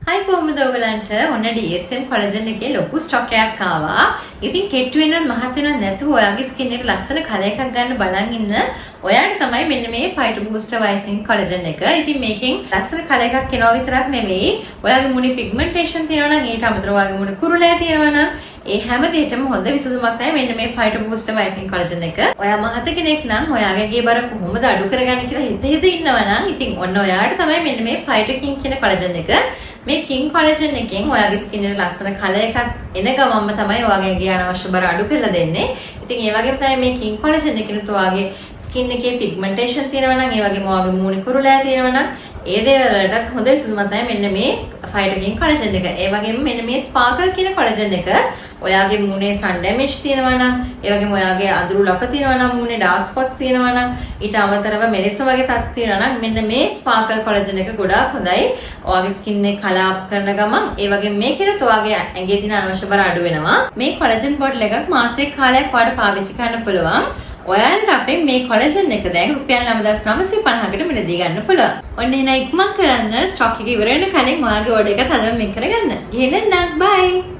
Hi කොහොමද ඔයගලන්ට ඔන්න DSM කොලජන් එකේ ලොකු ස්ටොක් එකක් ආවා. ඉතින් කෙට් වෙනවත් මහත් වෙනවත් නැතුව ඔයාගේ ස්කින් එකට ලස්සන කලර් එකක් ගන්න බලන් ඉන්න ඔයාට තමයි මෙන්න මේ Phyto Booster Whitening කොලජන් එක. ඉතින් මේකෙන් ලස්සන කලර් එකක් එනවා විතරක් නෙවෙයි ඔයාගේ මුණේ පිග්මන්ටේෂන් තියෙනවා නම් ඊට අමතරව ඔයාගේ මුණ කුරුලෑ තියෙනවා නම් ඒ හැම දෙයකම හොඳ විසඳුමක් තමයි මෙන්න මේ Phyto Booster Whitening කොලජන් එක. ඔයා මහත කෙනෙක් නම් ඔයාගේ ගේ බර කොහොමද අඩු කරගන්නේ කියලා හිත ඉන්නවා නම් ඉතින් ඔන්න ඔයාට තමයි මෙන්න මේ Phyto King කියන කොලජන් එක. මේ King කොලජන් එකෙන් ඔයාගේ ස්කින් එකට ලස්සන කලර් එකක් එන ගමන්ම තමයි ඔයාගේ ගේ අනවශ්‍ය බර අඩු කරලා දෙන්නේ. ඉතින් ඒ වගේම තමයි මේ King කොලජන් එකෙනුත් ඔයාගේ ස්කින් එකේ පිග්මන්ටේෂන් තියෙනවා නම් ඒ වගේම ඔයාගේ මූණේ කුරුලෑ තියෙනවා නම් ඒ දේවල් වලට හොඳ විසඳුමක් තමයි මෙන්න මේ Phyto King කොලජන් එක. ඒ වගේම මෙන්න මේ Sparkle කියන කොලජන් එක ඔයාගේ මූණේ sun damage තියෙනවා නම් ඒ වගේම ඔයාගේ අඳුරු ලප තියෙනවා නම් මූණේ dark spots තියෙනවා නම් ඊට අමතරව මෙලෙස වගේ තත් තියෙනවා නම් මෙන්න මේ Sparkle කොලජන් එක ගොඩාක් හොඳයි. ඔයාගේ ස්කින් එක කලර් අප් කරන ගමන් ඒ වගේම මේකෙනුත් ඔයාගේ ඇඟේ තියෙන අනවශ්‍ය බර අඩු වෙනවා. මේ කොලජන් බෝටල් එකක් මාසෙක කාලයක් ඔයාලට පාවිච්චි කරන්න පුළුවන්. ඔයාලට අපෙන් මේ කොලජන් එක දැන් රුපියල් 9950කට මිලදී ගන්න පුළුවන්. ඔන්න එහෙනම් ඉක්මන් කරන්න ස්ටොක් එක ඉවර වෙන කලින් ඔයාගේ ඕඩර් එක තදම මේක කරගන්න. ගිහින් එන්න. බයි.